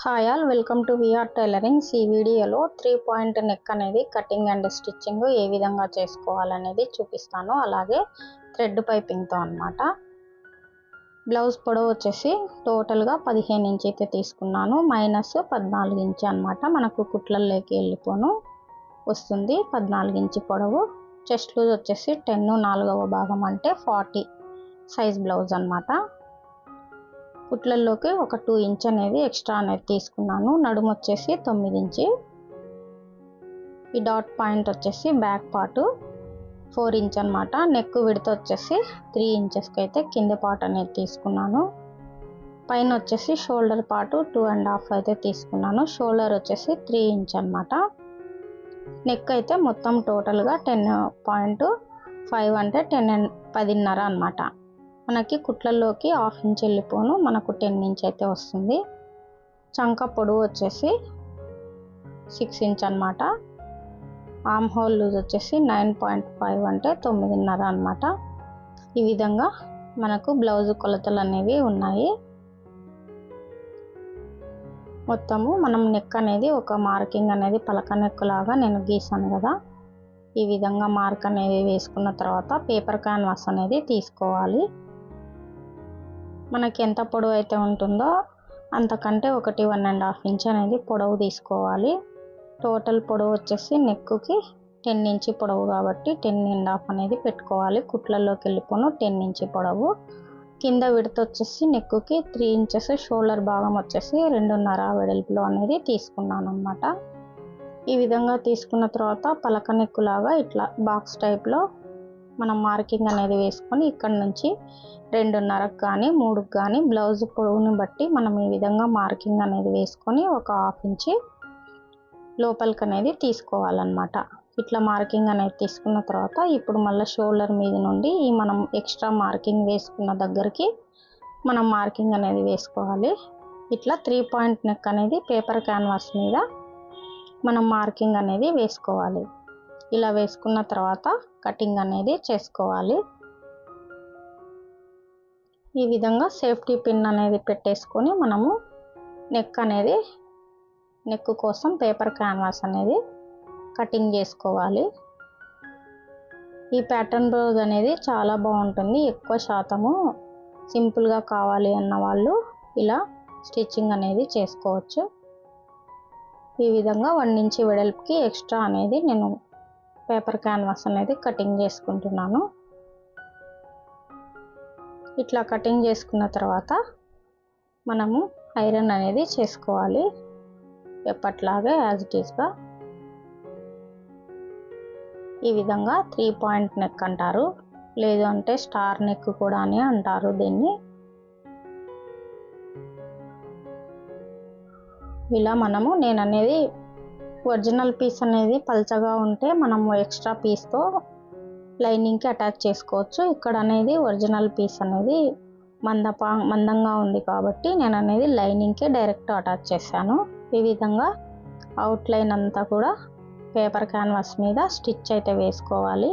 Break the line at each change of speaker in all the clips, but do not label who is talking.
Hi all, welcome to VR tailorings. ఈ వీడియోలో 3 point neck అనేది కటింగ్ అండ్ స్టిచ్చింగ్ ఏ విధంగా చేసుకోవాలనేది చూపిస్తాను. అలాగే థ్రెడ్ పైపింగ్తో అన్నమాట. బ్లౌజ్ పొడవు వచ్చేసి టోటల్గా 15 ఇంచ్ అయితే తీసుకున్నాను, మైనస్ 14 ఇంచ్ అనమాట. మనకు కుట్లలోకి వెళ్ళిపోను వస్తుంది 14 ఇంచ్ పొడవు. చెస్ట్ లూజ్ వచ్చేసి 10 4వ భాగం అంటే 40 సైజ్ బ్లౌజ్ అనమాట. కుట్లల్లోకి ఒక 2 ఇంచ్ అనేది ఎక్స్ట్రా అనేది తీసుకున్నాను. నడుము వచ్చేసి 9 ఇంచ్. ఈ డాట్ పాయింట్ వచ్చేసి బ్యాక్ పార్ట్ 4 ఇంచ్ అనమాట. నెక్ విడత వచ్చేసి 3 ఇంచెస్కి అయితే కింద పార్ట్ అనేది తీసుకున్నాను. పైన వచ్చేసి షోల్డర్ పార్ట్ 2.5 అయితే తీసుకున్నాను. షోల్డర్ వచ్చేసి 3 ఇంచ్ అనమాట. నెక్ అయితే మొత్తం టోటల్గా 10.5 అంటే 10.5 అనమాట. మనకి కుట్లల్లోకి 1/2 ఇంచ్ వెళ్ళిపోను, మనకు 10 ఇంచ్ అయితే వస్తుంది. చంక పొడవు వచ్చేసి 6 ఇంచ్ అనమాట. ఆర్మ్ హోల్ లూజ్ వచ్చేసి 9.5 అంటే 9.5 అనమాట. ఈ విధంగా మనకు బ్లౌజ్ కొలతలు అనేవి ఉన్నాయి. మొత్తము మనం నెక్ అనేది ఒక మార్కింగ్ అనేది పలక నెక్ లాగా నేను గీసాను కదా, ఈ విధంగా మార్క్ అనేది వేసుకున్న తర్వాత పేపర్ క్యాన్వాస్ అనేది తీసుకోవాలి. మనకి ఎంత పొడవు అయితే ఉంటుందో అంతకంటే 1.5 ఇంచ్ అనేది పొడవు తీసుకోవాలి. టోటల్ పొడవు వచ్చేసి నెక్కి 10 ఇంచ్ పొడవు కాబట్టి 10.5 అనేది పెట్టుకోవాలి. కుట్లలోకి వెళ్ళిపోను 10 ఇంచ్ పొడవు. కింద విడత వచ్చేసి నెక్కి 3 ఇంచెస్, షోల్డర్ భాగం వచ్చేసి 2.5 వెడల్పులో అనేది తీసుకున్నాను అనమాట. ఈ విధంగా తీసుకున్న తర్వాత పలక నెక్కులాగా ఇట్లా బాక్స్ టైప్లో మనం మార్కింగ్ అనేది వేసుకొని ఇక్కడ నుంచి 2.5కి కానీ 3కి కానీ బ్లౌజ్ పొడవుని బట్టి మనం ఈ విధంగా మార్కింగ్ అనేది వేసుకొని ఒక 1/2 ఇంచ్ లోపలికి అనేది తీసుకోవాలన్నమాట. ఇట్లా మార్కింగ్ అనేది తీసుకున్న తర్వాత ఇప్పుడు మళ్ళీ షోల్డర్ మీద నుండి ఈ మనం ఎక్స్ట్రా మార్కింగ్ వేసుకున్న దగ్గరికి మనం మార్కింగ్ అనేది వేసుకోవాలి. ఇట్లా 3 పాయింట్ నెక్ అనేది పేపర్ క్యాన్వాస్ మీద మనం మార్కింగ్ అనేది వేసుకోవాలి. ఇలా వేసుకున్న తర్వాత కటింగ్ అనేది చేసుకోవాలి. ఈ విధంగా సేఫ్టీ పిన్ అనేది పెట్టేసుకొని మనము నెక్ కోసం పేపర్ క్యాన్వాస్ అనేది కటింగ్ చేసుకోవాలి. ఈ ప్యాటర్న్ బ్లౌజ్ అనేది చాలా బాగుంటుంది. ఎక్కువ శాతము సింపుల్గా కావాలి అన్న వాళ్ళు ఇలా స్టిచ్చింగ్ అనేది చేసుకోవచ్చు. ఈ విధంగా 1 ఇంచ్ వెడల్పుకి ఎక్స్ట్రా అనేది నేను పేపర్ క్యాన్వాస్ అనేది కటింగ్ చేసుకుంటున్నాను. ఇట్లా కటింగ్ చేసుకున్న తర్వాత మనము ఐరన్ అనేది చేసుకోవాలి ఎప్పట్లాగే యాజ్ ఇట్ ఈస్గా. ఈ విధంగా 3 పాయింట్ నెక్ అంటారు, లేదు అంటే స్టార్ నెక్ కూడా అని అంటారు దీన్ని. ఇలా నేను అనేది ఒరిజినల్ పీస్ అనేది పల్చగా ఉంటే మనము ఎక్స్ట్రా పీస్తో లైనింగ్కి అటాచ్ చేసుకోవచ్చు. ఇక్కడ అనేది ఒరిజినల్ పీస్ అనేది మందంగా ఉంది కాబట్టి నేను అనేది లైనింగ్కే డైరెక్ట్ అటాచ్ చేశాను. ఈ విధంగా అవుట్లైన్ అంతా కూడా పేపర్ క్యాన్వాస్ మీద స్టిచ్ అయితే వేసుకోవాలి.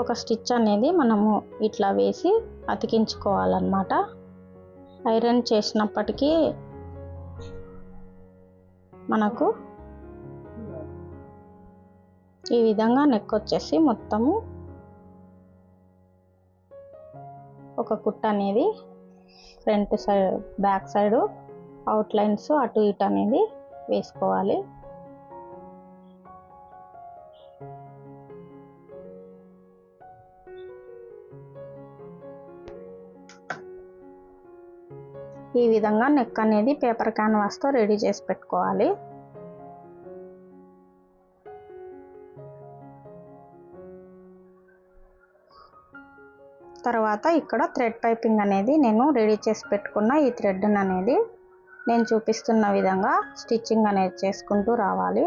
ఒక స్టిచ్ అనేది మనము ఇట్లా వేసి అతికించుకోవాలన్నమాట. ఐరన్ చేసినప్పటికీ మనకు ఈ విధంగా నెక్ వచ్చేసి మొత్తము ఒక కుట్ట అనేది front side back side outlines అటు ఇటు అనేది వేసుకోవాలి. ఈ విధంగా నెక్ అనేది పేపర్ క్యాన్వాస్తో రెడీ చేసి పెట్టుకోవాలి. తర్వాత ఇక్కడ థ్రెడ్ పైపింగ్ అనేది నేను రెడీ చేసి పెట్టుకున్న ఈ థ్రెడ్ అనేది నేను చూపిస్తున్న విధంగా స్టిచ్చింగ్ అనేది చేసుకుంటూ రావాలి.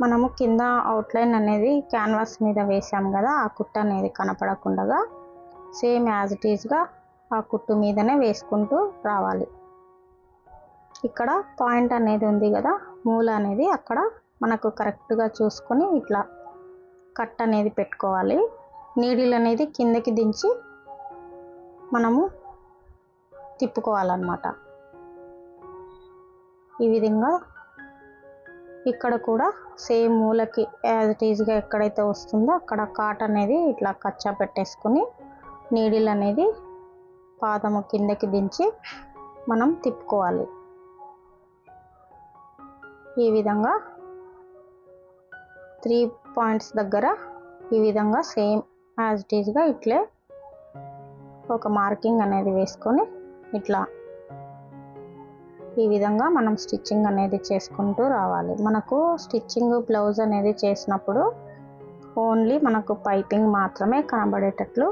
మనము కింద అవుట్లైన్ అనేది క్యాన్వాస్ మీద వేసాం కదా, ఆ కుట్ట అనేది కనపడకుండా సేమ్ యాజ్ ఇట్ ఈస్గా ఆ కుట్టు మీదనే వేసుకుంటూ రావాలి. ఇక్కడ పాయింట్ అనేది ఉంది కదా, మూల అనేది అక్కడ మనకు కరెక్ట్గా చూసుకొని ఇట్లా కట్ అనేది పెట్టుకోవాలి. నీడిల్ అనేది కిందకి దించి మనము తిప్పుకోవాలన్నమాట. ఈ విధంగా ఇక్కడ కూడా సేమ్ మూలకి యాజ్ ఇట్ ఈజ్గా ఎక్కడైతే వస్తుందో అక్కడ కాట్ అనేది ఇట్లా కచ్చా పెట్టేసుకుని నీడిల్ అనేది పాదము కిందకి దించి మనం తిప్పుకోవాలి. ఈ విధంగా 3 పాయింట్స్ దగ్గర ఈ విధంగా సేమ్ యాజ్ ఇట్ ఈజ్గా ఇట్లే ఒక మార్కింగ్ అనేది వేసుకొని ఇట్లా ఈ విధంగా మనం స్టిచ్చింగ్ అనేది చేసుకుంటూ రావాలి. మనకు స్టిచ్చింగ్ బ్లౌజ్ అనేది చేసినప్పుడు ఓన్లీ మనకు పైపింగ్ మాత్రమే కనబడేటట్లు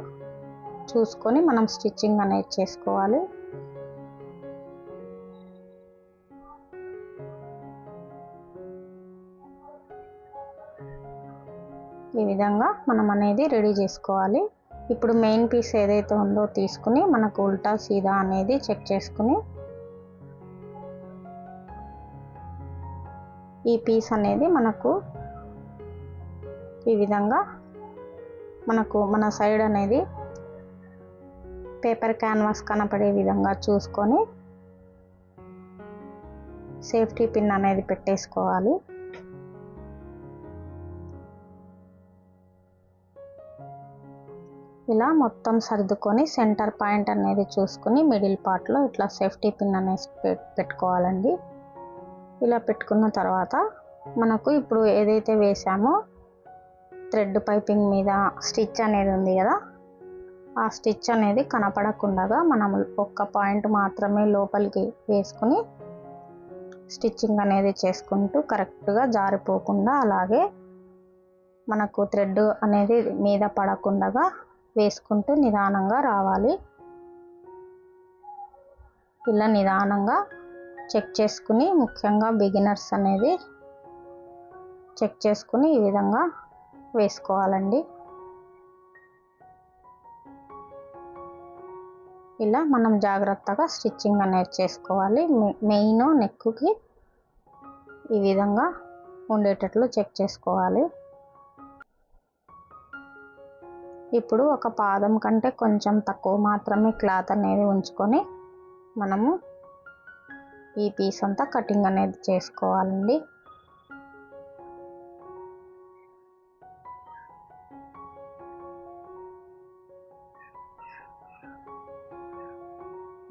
చూసుకొని మనం స్టిచ్చింగ్ అనేది చేసుకోవాలి. ఈ విధంగా మనం అనేది రెడీ చేసుకోవాలి. ఇప్పుడు మెయిన్ పీస్ ఏదైతే ఉందో తీసుకుని మనకు ఉల్టా సీదా అనేది చెక్ చేసుకుని ఈ పీస్ అనేది మనకు ఈ విధంగా మనకు మన సైడ్ అనేది పేపర్ క్యాన్వాస్ కనపడే విధంగా చూసుకొని సేఫ్టీ పిన్ అనేది పెట్టేసుకోవాలి. ఇలా మొత్తం సర్దుకొని సెంటర్ పాయింట్ అనేది చూసుకొని మిడిల్ పార్ట్లో ఇట్లా సేఫ్టీ పిన్ అనేది పెట్టుకోవాలండి. ఇలా పెట్టుకున్న తర్వాత మనకు ఇప్పుడు ఏదైతే వేసామో థ్రెడ్ పైపింగ్ మీద స్టిచ్ అనేది ఉంది కదా, ఆ స్టిచ్ అనేది కనపడకుండా మనం ఒక్క పాయింట్ మాత్రమే లోపలికి వేసుకుని స్టిచ్చింగ్ అనేది చేసుకుంటూ కరెక్ట్గా జారిపోకుండా అలాగే మనకు థ్రెడ్ అనేది మీద పడకుండా వేసుకుంటూ నిదానంగా రావాలి. ఇలా నిదానంగా చెక్ చేసుకుని ముఖ్యంగా బిగినర్స్ అనేది చెక్ చేసుకుని ఈ విధంగా వేసుకోవాలండి. ఇలా మనం జాగ్రత్తగా స్టిచ్చింగ్ అనేది చేసుకోవాలి. మెయిన్ నెక్కి ఈ విధంగా ఉండేటట్లు చెక్ చేసుకోవాలి. ఇప్పుడు ఒక పాదం కంటే కొంచెం తక్కువ మాత్రమే క్లాత్ అనేది ఉంచుకొని మనము ఈ పీస్ అంతా కటింగ్ అనేది చేసుకోవాలండి.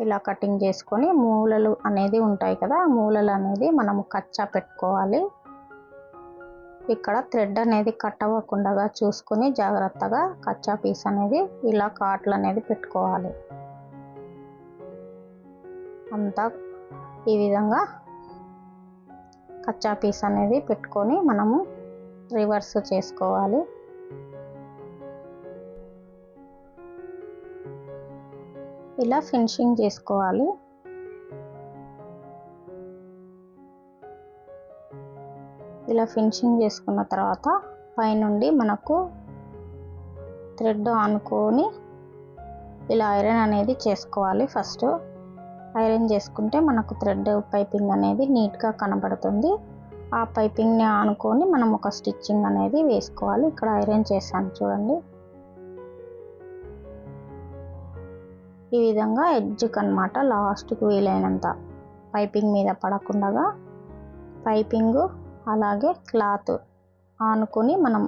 ఇలా కటింగ్ చేసుకొని మూలలు అనేది ఉంటాయి కదా, మూలలు అనేది మనము కచ్చా పెట్టుకోవాలి. ఇక్కడ థ్రెడ్ అనేది కట్ అవ్వకుండా చూసుకొని జాగ్రత్తగా కచ్చా పీస్ అనేది ఇలా కాట్లు అనేది పెట్టుకోవాలి. అంతా ఈ విధంగా కచ్చా పీస్ అనేది పెట్టుకొని మనము రివర్స్ చేసుకోవాలి. ఇలా ఫినిషింగ్ చేసుకోవాలి. ఇలా ఫినిషింగ్ చేసుకున్న తర్వాత పైనుండి మనకు థ్రెడ్ ఆనుకొని ఇలా ఐరన్ అనేది చేసుకోవాలి. ఫస్ట్ ఐరన్ చేసుకుంటే మనకు థ్రెడ్ పైపింగ్ అనేది నీట్గా కనబడుతుంది. ఆ పైపింగ్ని ఆనుకొని మనం ఒక స్టిచ్చింగ్ అనేది వేసుకోవాలి. ఇక్కడ ఐరన్ చేశాను చూడండి. ఈ విధంగా ఎడ్జ్కి అన్నమాట లాస్ట్కి వీలైనంత పైపింగ్ మీద పడకుండా పైపింగ్ అలాగే క్లాత్ ఆనుకొని మనం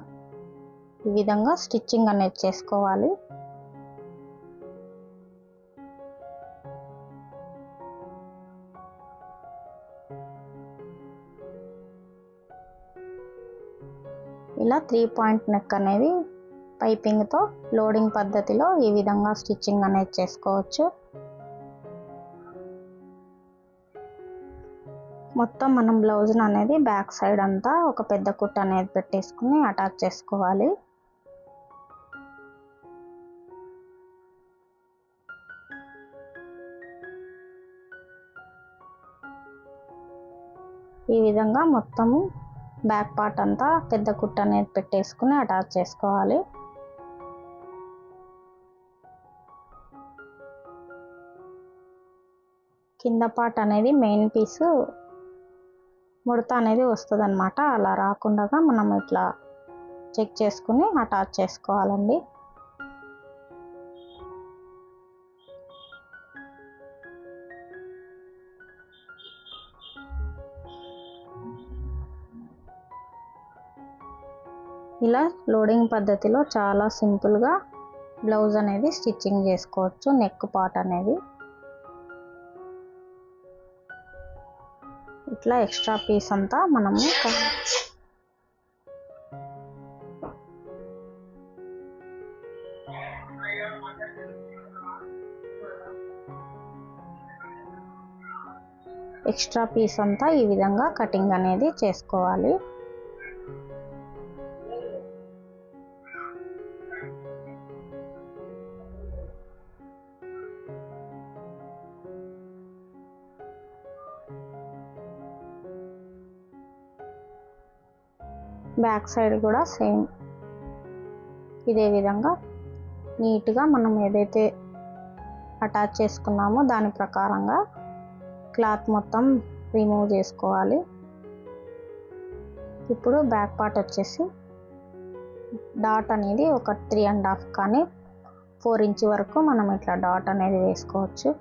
ఈ విధంగా స్టిచ్చింగ్ అనేది చేసుకోవాలి. ఇలా 3 పాయింట్ నెక్ అనేది పైపింగ్తో లోడింగ్ పద్ధతిలో ఈ విధంగా స్టిచ్చింగ్ అనేది చేసుకోవచ్చు. మొత్తం మనం బ్లౌజ్ అనేది బ్యాక్ సైడ్ అంతా ఒక పెద్ద కుట్ట అనేది పెట్టేసుకుని అటాచ్ చేసుకోవాలి. ఈ విధంగా మొత్తము బ్యాక్ పార్ట్ అంతా పెద్ద కుట్ట అనేది పెట్టేసుకుని అటాచ్ చేసుకోవాలి. కింద పార్ట్ అనేది మెయిన్ పీసు ముడత అనేది వస్తుంది అన్నమాట. అలా రాకుండా మనం ఇట్లా చెక్ చేసుకుని అటాచ్ చేసుకోవాలండి. ఇలా లోడింగ్ పద్ధతిలో చాలా సింపుల్గా బ్లౌజ్ అనేది స్టిచ్చింగ్ చేసుకోవచ్చు. నెక్ పార్ట్ అనేది ఇట్లా ఎక్స్ట్రా పీస్ అంతా మనము ఈ విధంగా కటింగ్ అనేది చేసుకోవాలి. బ్యాక్ సైడ్ కూడా సేమ్ ఇదే విధంగా నీట్గా మనం ఏదైతే అటాచ్ చేసుకున్నామో దాని ప్రకారంగా క్లాత్ మొత్తం రిమూవ్ చేసుకోవాలి. ఇప్పుడు బ్యాక్ పార్ట్ వచ్చేసి డాట్ అనేది ఒక 3.5 కానీ 4 ఇంచ్ వరకు మనం ఇట్లా డాట్ అనేది వేసుకోవచ్చు.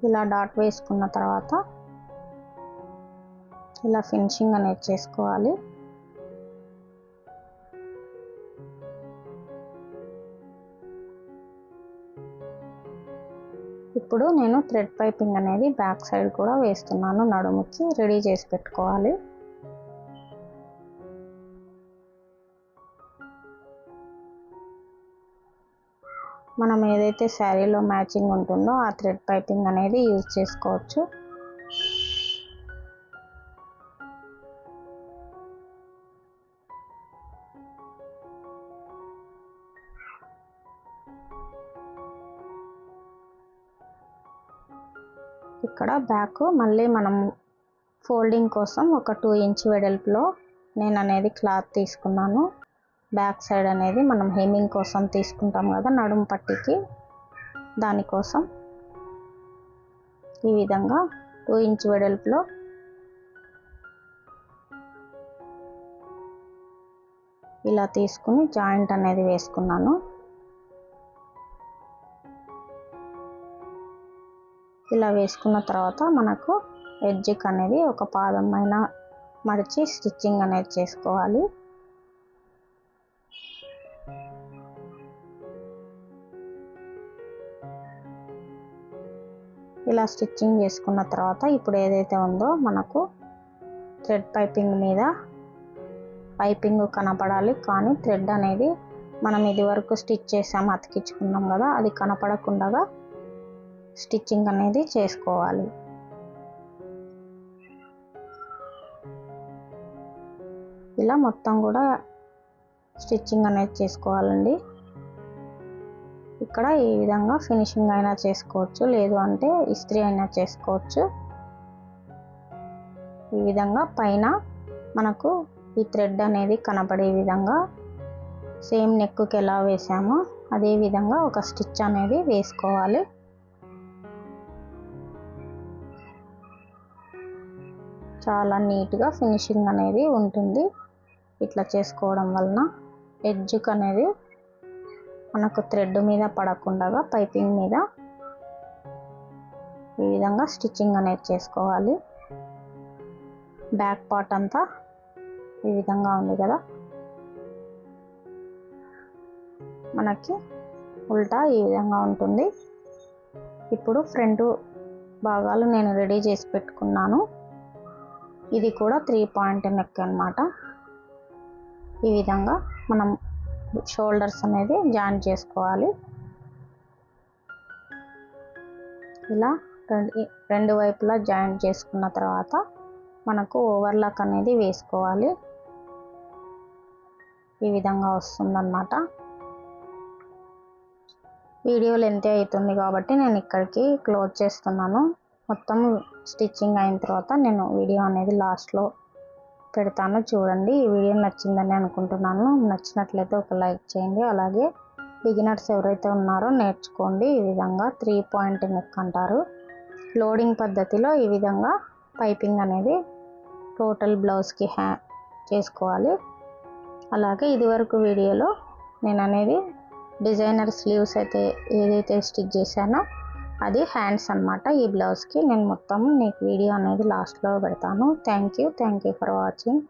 ఇలా డాట్ వేసుకున్న తర్వాత ఇలా ఫినిషింగ్ అనేది చేసుకోవాలి. ఇప్పుడు నేను థ్రెడ్ పైపింగ్ అనేది బ్యాక్ సైడ్ కూడా వేస్తున్నాను. నడుముకి రెడీ చేసి పెట్టుకోవాలి. మనం ఏదైతే శారీలో మ్యాచింగ్ ఉంటుందో ఆ థ్రెడ్ పైపింగ్ అనేది యూజ్ చేసుకోవచ్చు. ఇక్కడ బ్యాక్ మళ్ళీ మనం ఫోల్డింగ్ కోసం ఒక 2 ఇంచ్ వెడల్పులో నేను అనేది క్లాత్ తీసుకున్నాను. బ్యాక్ సైడ్ అనేది మనం హెమ్మింగ్ కోసం తీసుకుంటాం కదా నడుము పట్టికి, దానికోసం ఈ విధంగా 2 ఇంచ్ వెడల్పులో ఇలా తీసుకుని జాయింట్ అనేది వేసుకున్నాను. ఇలా వేసుకున్న తర్వాత మనకు ఎడ్జ్కి అనేది ఒక పాదం పైన మడిచి స్టిచ్చింగ్ అనేది చేసుకోవాలి. ఇలా స్టిచ్చింగ్ చేసుకున్న తర్వాత ఇప్పుడు ఏదైతే ఉందో మనకు థ్రెడ్ పైపింగ్ మీద పైపింగ్ కనపడాలి, కానీ థ్రెడ్ అనేది మనం ఇది వరకు స్టిచ్ చేసాము అతికించుకున్నాం కదా అది కనపడకుండా స్టిచ్చింగ్ అనేది చేసుకోవాలి. ఇలా మొత్తం కూడా స్టిచ్చింగ్ అనేది చేసుకోవాలండి. ఇక్కడ ఈ విధంగా ఫినిషింగ్ అయినా చేసుకోవచ్చు, లేదు అంటే ఇస్త్రీ అయినా చేసుకోవచ్చు. ఈ విధంగా పైన మనకు ఈ థ్రెడ్ అనేది కనపడే విధంగా సేమ్ నెక్కి ఎలా వేసామో అదే విధంగా ఒక స్టిచ్ అనేది వేసుకోవాలి. చాలా నీట్గా ఫినిషింగ్ అనేది ఉంటుంది ఇట్లా చేసుకోవడం వలన. ఎడ్జ్కి అనేది మనకు థ్రెడ్ మీద పడకుండా పైపింగ్ మీద ఈ విధంగా స్టిచ్చింగ్ అనేది చేసుకోవాలి. బ్యాక్ పార్ట్ అంతా ఈ విధంగా ఉంది కదా, మనకి ఉల్టా ఈ విధంగా ఉంటుంది. ఇప్పుడు ఫ్రంట్ భాగాలు నేను రెడీ చేసి పెట్టుకున్నాను. ఇది కూడా 3 పాయింట్ నెక్ అన్నమాట. ఈ విధంగా మనం షోల్డర్స్ అనేది జాయిన్ చేసుకోవాలి. ఇలా రెండు వైపులా జాయిన్ చేసుకున్న తర్వాత మనకు ఓవర్లాక్ అనేది వేసుకోవాలి. ఈ విధంగా వస్తుందన్నమాట. వీడియో లెంత్ అవుతుంది కాబట్టి నేను ఇక్కడికి క్లోజ్ చేస్తున్నాను. మొత్తం స్టిచ్చింగ్ అయిన తర్వాత నేను వీడియో అనేది లాస్ట్లో పెడతాను, చూడండి. ఈ వీడియో నచ్చిందని అనుకుంటున్నాను. నచ్చినట్లయితే ఒక లైక్ చేయండి. అలాగే బిగినర్స్ ఎవరైతే ఉన్నారో నేర్చుకోండి. ఈ విధంగా 3 పాయింట్ నెక్ అంటారు. లోడింగ్ పద్ధతిలో ఈ విధంగా పైపింగ్ అనేది టోటల్ బ్లౌజ్కి చేసుకోవాలి. అలాగే ఇదివరకు వీడియోలో నేను అనేది డిజైనర్ స్లీవ్స్ అయితే ఏదైతే స్టిచ్ చేశానో అది హ్యాండ్స్ అన్నమాట. ఈ బ్లౌజ్కి నేను మొత్తం నీకు వీడియో అనేది లాస్ట్లో పెడతాను. Thank you for watching.